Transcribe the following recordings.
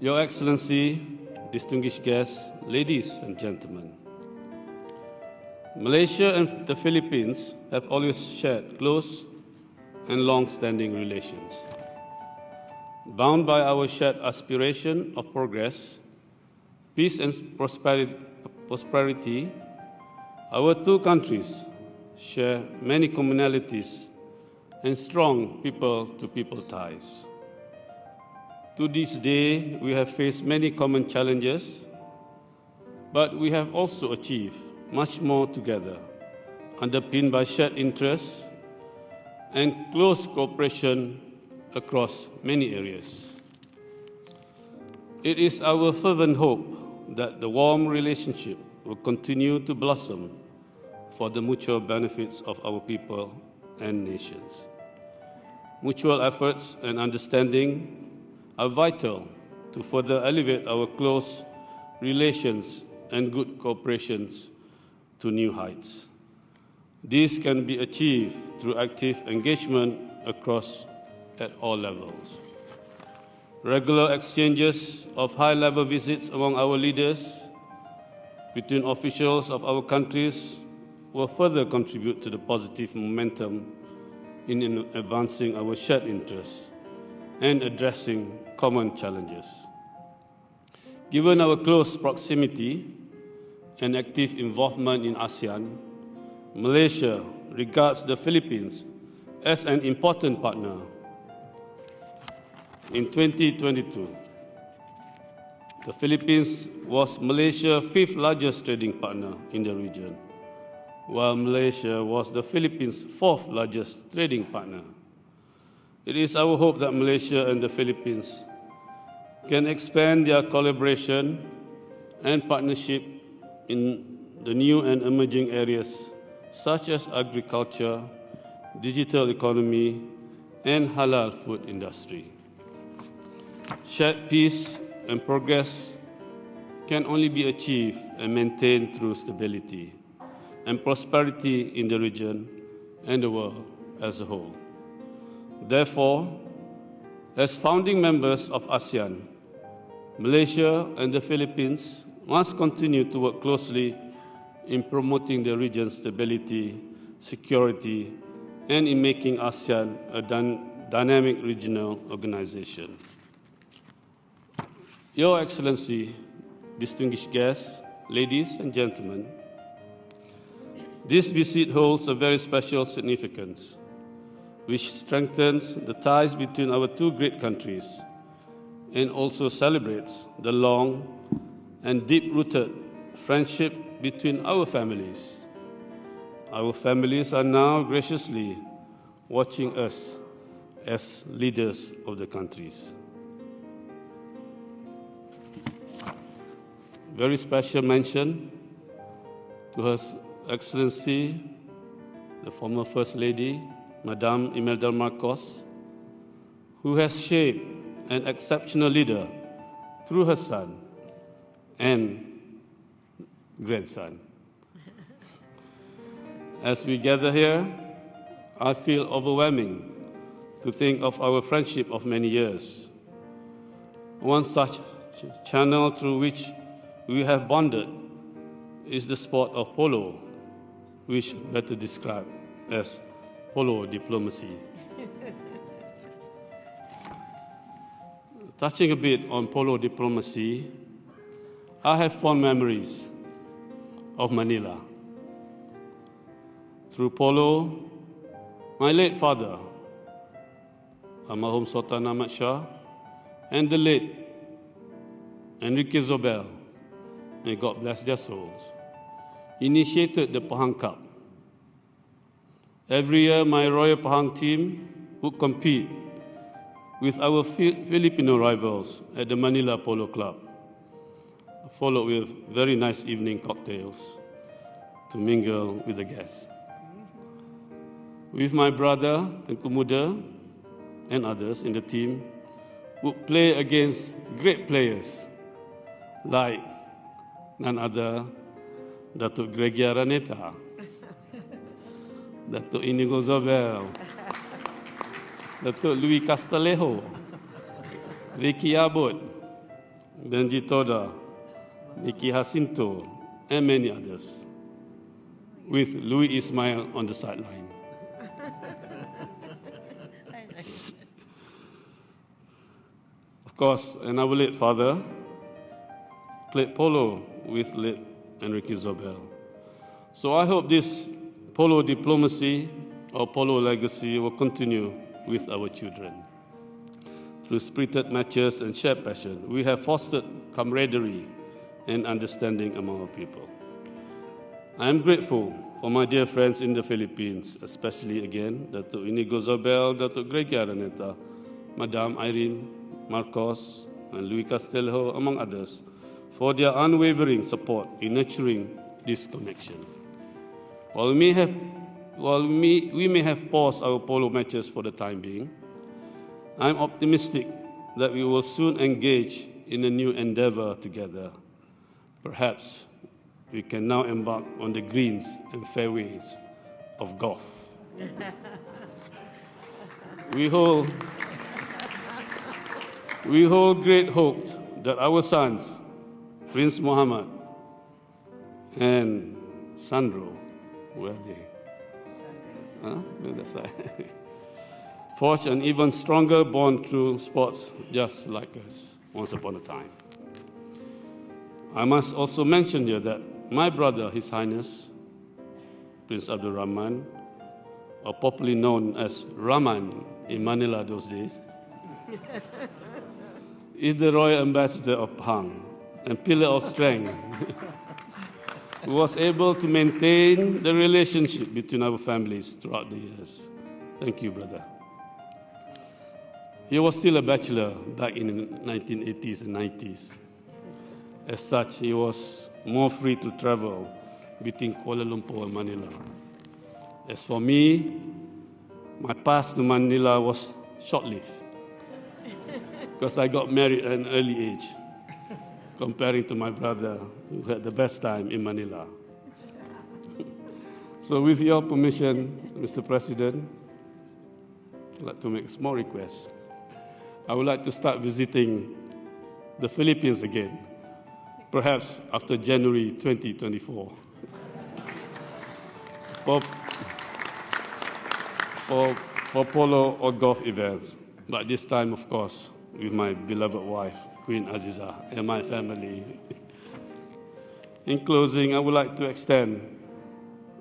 Your Excellency, distinguished guests, ladies and gentlemen, Malaysia and the Philippines have always shared close and long-standing relations. Bound by our shared aspiration of progress, peace and prosperity, our two countries share many commonalities and strong people-to-people ties. To this day, we have faced many common challenges, but we have also achieved much more together, underpinned by shared interests and close cooperation across many areas. It is our fervent hope that the warm relationship will continue to blossom for the mutual benefits of our people and nations. Mutual efforts and understanding are vital to further elevate our close relations and good cooperations to new heights. This can be achieved through active engagement at all levels. Regular exchanges of high-level visits among our leaders between officials of our countries will further contribute to the positive momentum in advancing our shared interests and addressing common challenges. Given our close proximity and active involvement in ASEAN, Malaysia regards the Philippines as an important partner. In 2022, the Philippines was Malaysia's fifth largest trading partner in the region, while Malaysia was the Philippines' fourth largest trading partner. It is our hope that Malaysia and the Philippines can expand their collaboration and partnership in the new and emerging areas such as agriculture, digital economy, and halal food industry. Shared peace and progress can only be achieved and maintained through stability and prosperity in the region and the world as a whole. Therefore, as founding members of ASEAN, Malaysia and the Philippines must continue to work closely in promoting the region's stability, security, and in making ASEAN a dynamic regional organization. Your Excellency, distinguished guests, ladies and gentlemen, this visit holds a very special significance, which strengthens the ties between our two great countries and also celebrates the long and deep-rooted friendship between our families. Our families are now graciously watching us as leaders of the countries. Very special mention to Her Excellency, the former First Lady, Madame Imelda Marcos, who has shaped an exceptional leader through her son and grandson. As we gather here, I feel overwhelming to think of our friendship of many years. One such channel through which we have bonded is the sport of polo, which better described as polo diplomacy. Touching a bit on polo diplomacy, I have fond memories of Manila. Through polo, my late father, Almarhum Sultan Ahmad Shah, and the late Enrique Zobel, may God bless their souls, initiated the Pahang Cup. Every year, my Royal Pahang team would compete with our Filipino rivals at the Manila Polo Club, followed with very nice evening cocktails to mingle with the guests. With my brother, Tengku Muda, and others in the team, would play against great players like none other Datuk Gregia Araneta, Datuk Inigo Zobel, Datuk Louis Castalejo, Ricky Abud, Benji Toda, Nikki Jacinto, and many others, with Louis Ismail on the sideline. Of course, and our late father played polo with late Enrique Zobel. So I hope this polo diplomacy or polo legacy will continue with our children. Through spirited matches and shared passion, we have fostered camaraderie and understanding among our people. I am grateful for my dear friends in the Philippines, especially again, Dato' Inigo Zobel, Dato' Greg Araneta, Madam Irene Marcos, and Louis Castelho, among others, for their unwavering support in nurturing this connection. While we may have paused our polo matches for the time being, I'm optimistic that we will soon engage in a new endeavor together. Perhaps we can now embark on the greens and fairways of golf. We hold great hope that our sons, Prince Muhammad and Sandro, where are they? The other side. Forge an even stronger bond through sports, just like us once upon a time. I must also mention here that my brother, His Highness, Prince Abdul Rahman, or popularly known as Rahman in Manila those days, is the Royal Ambassador of Pahang and pillar of strength, who was able to maintain the relationship between our families throughout the years. Thank you, brother. He was still a bachelor back in the 1980s and 90s. As such, he was more free to travel between Kuala Lumpur and Manila. As for me, my path to Manila was short-lived because I got married at an early age, comparing to my brother, who had the best time in Manila. So with your permission, Mr. President, I'd like to make a small request. I would like to start visiting the Philippines again, perhaps after January 2024, for polo or golf events, but this time, of course, with my beloved wife, Queen Aziza, and my family. In closing, I would like to extend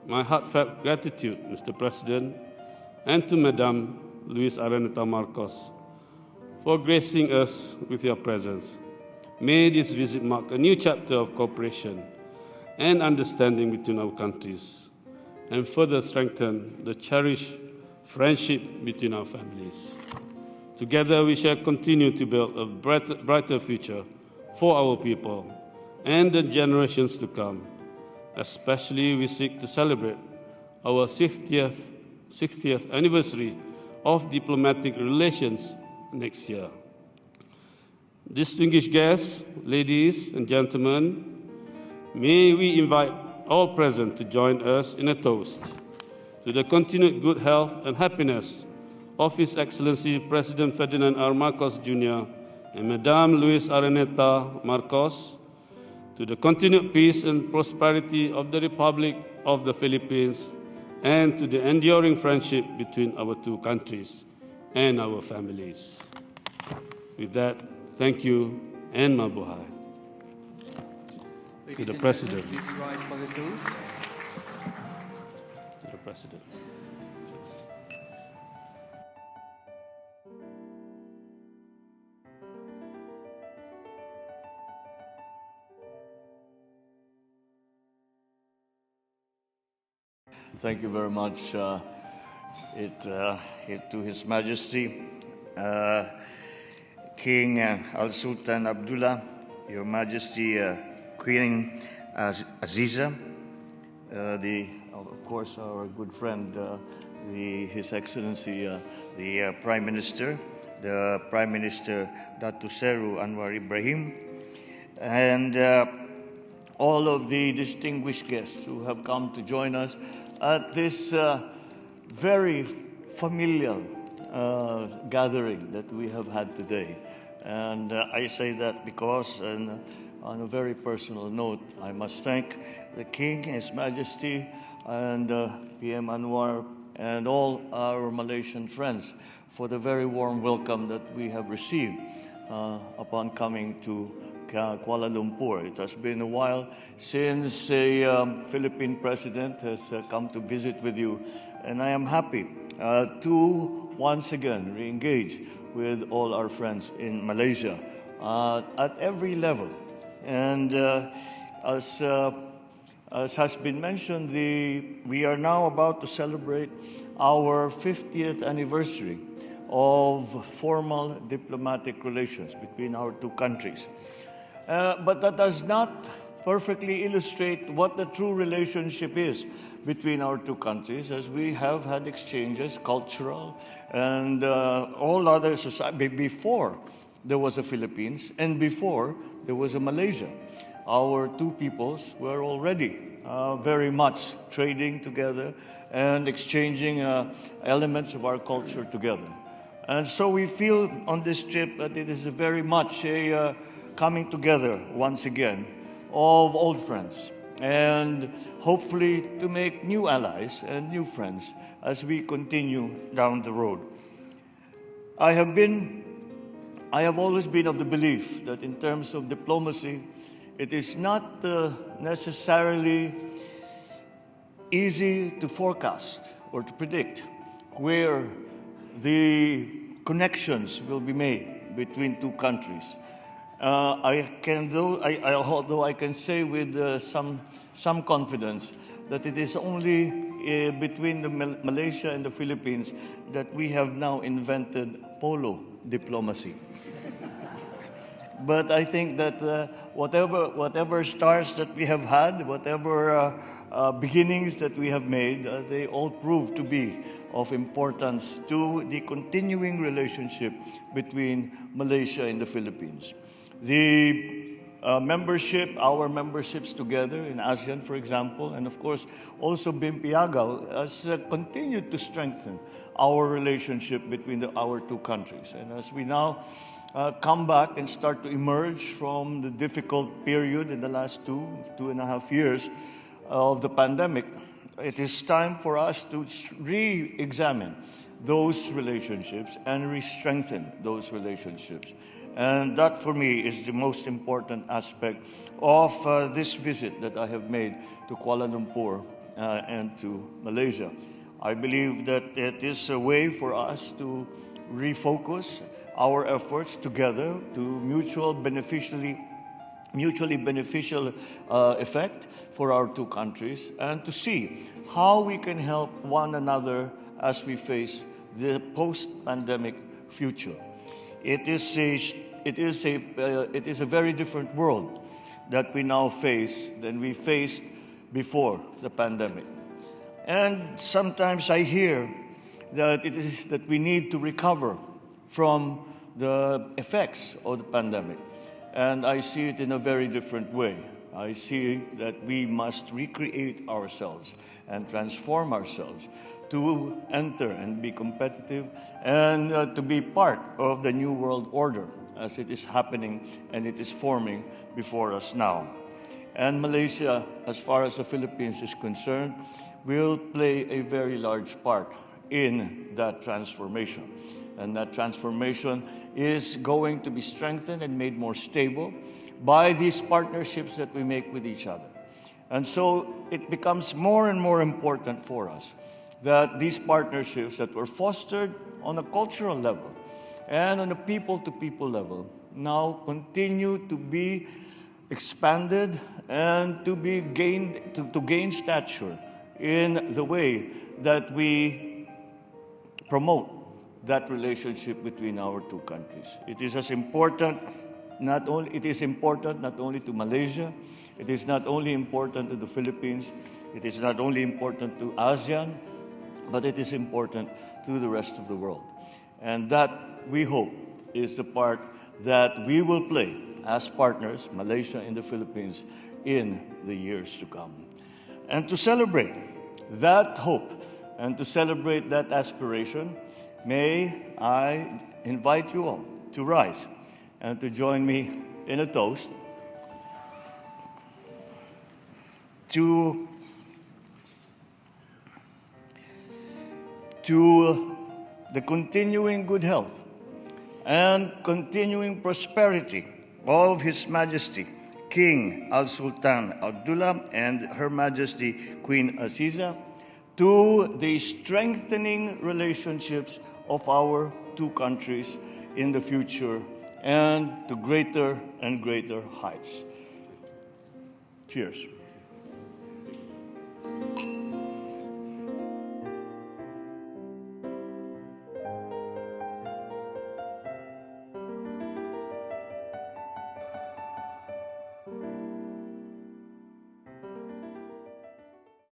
my heartfelt gratitude, Mr. President, and to Madam Luis Araneta Marcos for gracing us with your presence. May this visit mark a new chapter of cooperation and understanding between our countries and further strengthen the cherished friendship between our families. Together, we shall continue to build a brighter future for our people and the generations to come. Especially, we seek to celebrate our 60th anniversary of diplomatic relations next year. Distinguished guests, ladies and gentlemen, may we invite all present to join us in a toast to the continued good health and happiness of His Excellency President Ferdinand R. Marcos Jr. and Madame Luis Araneta Marcos, to the continued peace and prosperity of the Republic of the Philippines, and to the enduring friendship between our two countries and our families. With that, thank you and mabuhay. To the President. Please rise for the toast. To the President. Thank you very much. To His Majesty, King Al-Sultan Abdullah, Your Majesty, Queen Aziza, of course, our good friend, His Excellency, the Prime Minister, Datu Seru Anwar Ibrahim, and all of the distinguished guests who have come to join us at this very familial gathering that we have had today. And I say that because, and on a very personal note, I must thank the King, His Majesty, and PM Anwar, and all our Malaysian friends for the very warm welcome that we have received upon coming to Kuala Lumpur. It has been a while since a Philippine president has come to visit with you, and I am happy to once again re-engage with all our friends in Malaysia at every level. And as has been mentioned, we are now about to celebrate our 50th anniversary of formal diplomatic relations between our two countries. But that does not perfectly illustrate what the true relationship is between our two countries, as we have had exchanges, cultural and all other society, before there was a Philippines and before there was a Malaysia. Our two peoples were already very much trading together and exchanging elements of our culture together. And so we feel on this trip that it is very much a coming together once again of old friends, and hopefully to make new allies and new friends as we continue down the road. I have always been of the belief that in terms of diplomacy, it is not necessarily easy to forecast or to predict where the connections will be made between two countries. Although I can say with some confidence that it is only between Malaysia and the Philippines that we have now invented polo diplomacy. But I think that whatever stars that we have had, whatever beginnings that we have made, they all prove to be of importance to the continuing relationship between Malaysia and the Philippines. The our memberships together in ASEAN, for example, and of course also Pinahanga has continued to strengthen our relationship between our two countries. And as we now come back and start to emerge from the difficult period in the last two and a half years of the pandemic, it is time for us to re-examine those relationships and re-strengthen those relationships. And that, for me, is the most important aspect of this visit that I have made to Kuala Lumpur and to Malaysia. I believe that it is a way for us to refocus our efforts together to mutually beneficial effect for our two countries, and to see how we can help one another as we face the post-pandemic future. It is a very different world that we now face than we faced before the pandemic. And sometimes I hear that it is that we need to recover from the effects of the pandemic. And I see it in a very different way. I see that we must recreate ourselves and transform ourselves to enter and be competitive and to be part of the new world order as it is happening and it is forming before us now. And Malaysia, as far as the Philippines is concerned, will play a very large part in that transformation. And that transformation is going to be strengthened and made more stable by these partnerships that we make with each other. And so it becomes more and more important for us that these partnerships that were fostered on a cultural level and on a people-to-people level now continue to be expanded and to be gain stature in the way that we promote that relationship between our two countries. It is important not only to Malaysia, it is not only important to the Philippines, it is not only important to ASEAN, but it is important to the rest of the world. And that, we hope, is the part that we will play as partners, Malaysia and the Philippines, in the years to come. And to celebrate that hope and to celebrate that aspiration, may I invite you all to rise and to join me in a toast to the continuing good health and continuing prosperity of His Majesty King Al-Sultan Abdullah and Her Majesty Queen Aziza, to the strengthening relationships of our two countries in the future and to greater and greater heights. Cheers.